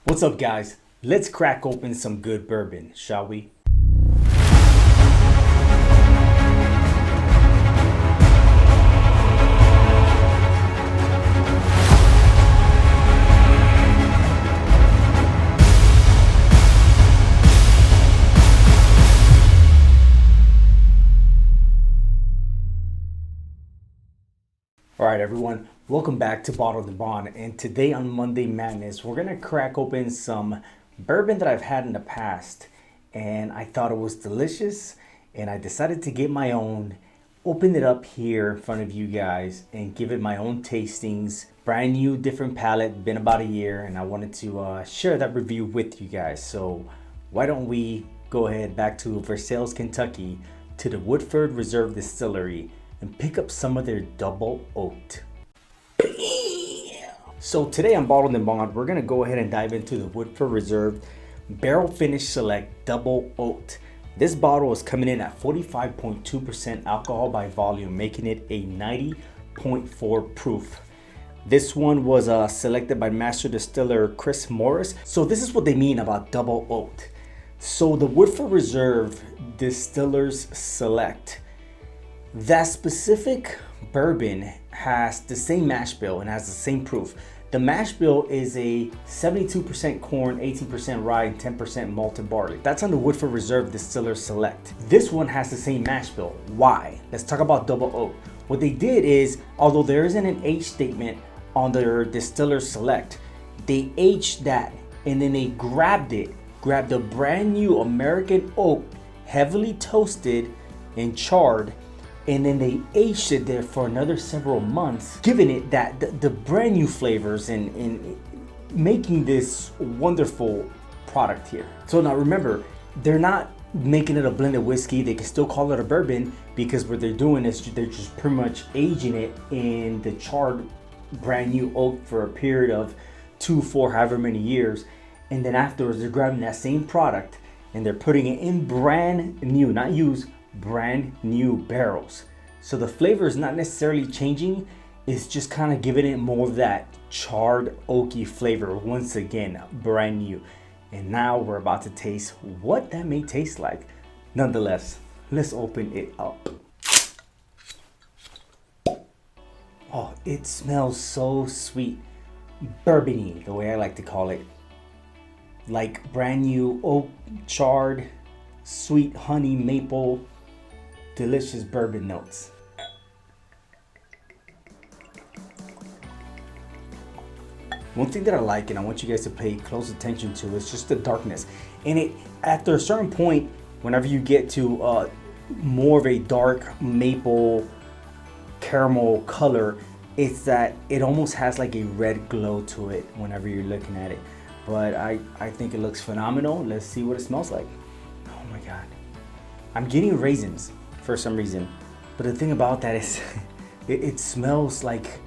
What's up, guys? Let's crack open some good bourbon, shall we? All right, everyone, welcome back to Bottled and Bond. And today on Monday Madness, we're gonna crack open some bourbon that I've had in the past, and I thought it was delicious, and I decided to get my own, open it up here in front of you guys, and give it my own tastings. Brand new, different palate, been about a year, and I wanted to share that review with you guys. So why don't we go ahead back to Versailles, Kentucky, to the Woodford Reserve Distillery, and pick up some of their double oaked. So today on Bottled and Bond, we're gonna go ahead and dive into the Woodford Reserve Barrel Finish Select Double Oaked. This bottle is coming in at 45.2% alcohol by volume, making it a 90.4 proof. This one was selected by Master Distiller Chris Morris. So this is what they mean about double oaked. So the Woodford Reserve Distillers Select, that specific bourbon has the same mash bill and has the same proof. The mash bill is a 72% corn, 18% rye, and 10% malted barley. That's on the Woodford Reserve Distiller Select. This one has the same mash bill. Why? Let's talk about double oak. What they did is, although there isn't an age statement on their Distiller Select, they aged that and then they grabbed a brand new American oak, heavily toasted and charred, and then they aged it there for another several months, giving it that the brand new flavors and making this wonderful product here. So now remember, they're not making it a blended whiskey. They can still call it a bourbon because what they're doing is they're just pretty much aging it in the charred brand new oak for a period of 2, 4, however many years. And then afterwards, they're grabbing that same product and they're putting it in brand new, not used, brand new barrels. So the flavor is not necessarily changing, it's just kind of giving it more of that charred oaky flavor, once again brand new. And now we're about to taste what that may taste like. Nonetheless, let's open it up. Oh, it smells so sweet, bourbony, the way I like to call it, like brand new oak, charred, sweet honey, maple, delicious bourbon notes. One thing that I like, and I want you guys to pay close attention to, is just the darkness. And it, after a certain point, whenever you get to more of a dark maple caramel color, it's that it almost has like a red glow to it whenever you're looking at it. But I think it looks phenomenal. Let's see what it smells like. Oh my God. I'm getting raisins for some reason, but the thing about that is it smells like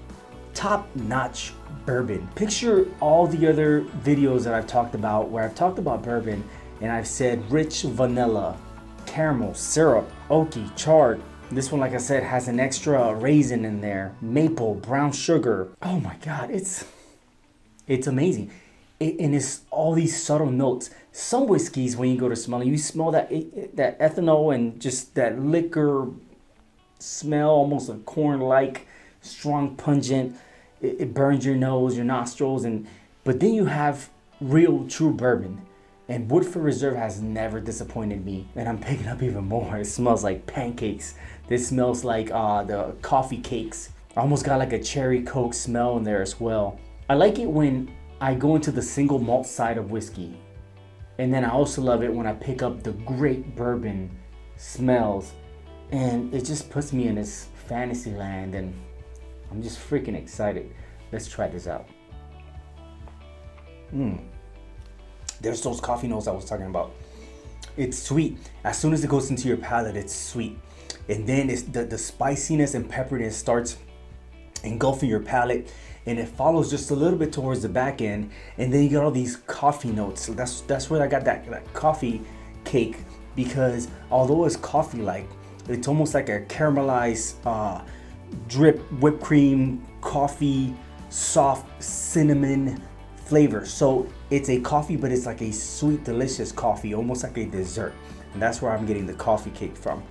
top-notch bourbon. Picture all the other videos that I've talked about where I've talked about bourbon and I've said rich vanilla, caramel, syrup, oaky, charred. This one, like I said, has an extra raisin in there, maple, brown sugar. Oh my God, it's amazing. And it's all these subtle notes. Some whiskeys, when you go to smell, you smell that ethanol and just that liquor smell, almost a corn-like, strong, pungent. It burns your nose, your nostrils, but then you have real, true bourbon. And Woodford Reserve has never disappointed me, and I'm picking up even more. It smells like pancakes. This smells like the coffee cakes. I almost got like a cherry Coke smell in there as well. I like it when I go into the single malt side of whiskey. And then I also love it when I pick up the great bourbon smells. And it just puts me in this fantasy land and I'm just freaking excited. Let's try this out. There's those coffee notes I was talking about. It's sweet. As soon as it goes into your palate, it's sweet. And then it's the spiciness and pepperiness starts engulfing your palate. And it follows just a little bit towards the back end, and then you get all these coffee notes. So that's where I got that coffee cake, because although it's coffee-like, it's almost like a caramelized drip whipped cream, coffee, soft cinnamon flavor. So it's a coffee, but it's like a sweet, delicious coffee, almost like a dessert. And that's where I'm getting the coffee cake from.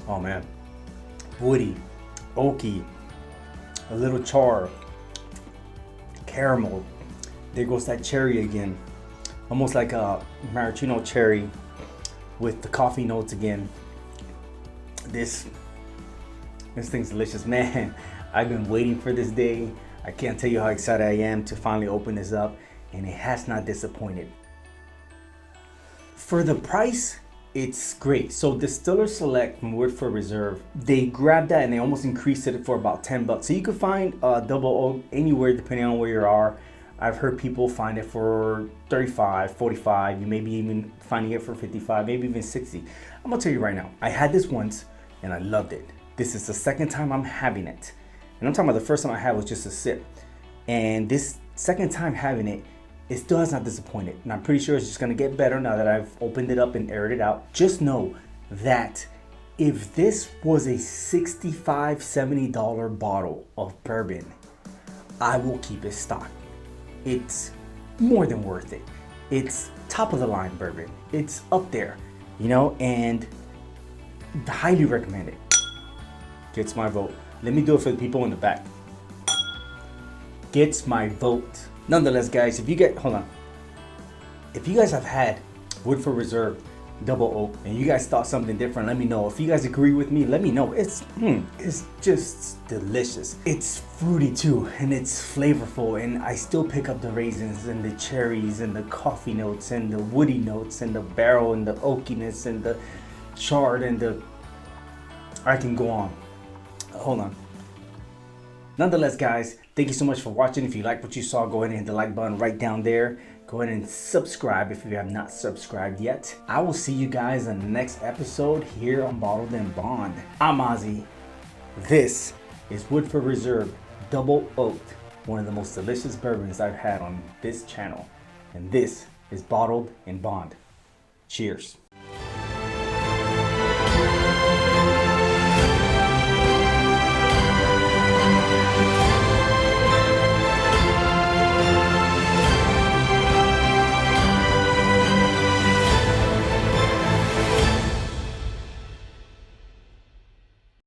Oh man, woody, oaky, a little char, caramel. There goes that cherry again, almost like a maraschino cherry with the coffee notes again. This thing's delicious, man. I've been waiting for this day. I can't tell you how excited I am to finally open this up, and it has not disappointed. For the price, it's great. So Distiller Select from Woodford Reserve, they grabbed that and they almost increased it for about 10 bucks. So you can find double oak anywhere depending on where you are. I've heard people find it for 35, 45. You may be even finding it for 55, maybe even 60. I'm gonna tell you right now, I had this once and I loved it. This is the second time I'm having it. And I'm talking about the first time I had was just a sip. And this second time having it, it still has not disappointed. And I'm pretty sure it's just gonna get better now that I've opened it up and aired it out. Just know that if this was a $65, $70 bottle of bourbon, I will keep it stocked. It's more than worth it. It's top of the line bourbon. It's up there, you know, and highly recommend it. Gets my vote. Let me do it for the people in the back. Gets my vote. Nonetheless, guys, if you guys have had Woodford Reserve Double Oak and you guys thought something different, let me know. If you guys agree with me, let me know. It's just delicious. It's fruity too, and it's flavorful, and I still pick up the raisins and the cherries and the coffee notes and the woody notes and the barrel and the oakiness and the chard and the... I can go on. Hold on. Nonetheless, guys, thank you so much for watching. If you like what you saw, go ahead and hit the like button right down there. Go ahead and subscribe if you have not subscribed yet. I will see you guys in the next episode here on Bottled and Bond. I'm Ozzy. This is Woodford Reserve Double Oaked, one of the most delicious bourbons I've had on this channel. And this is Bottled and Bond. Cheers.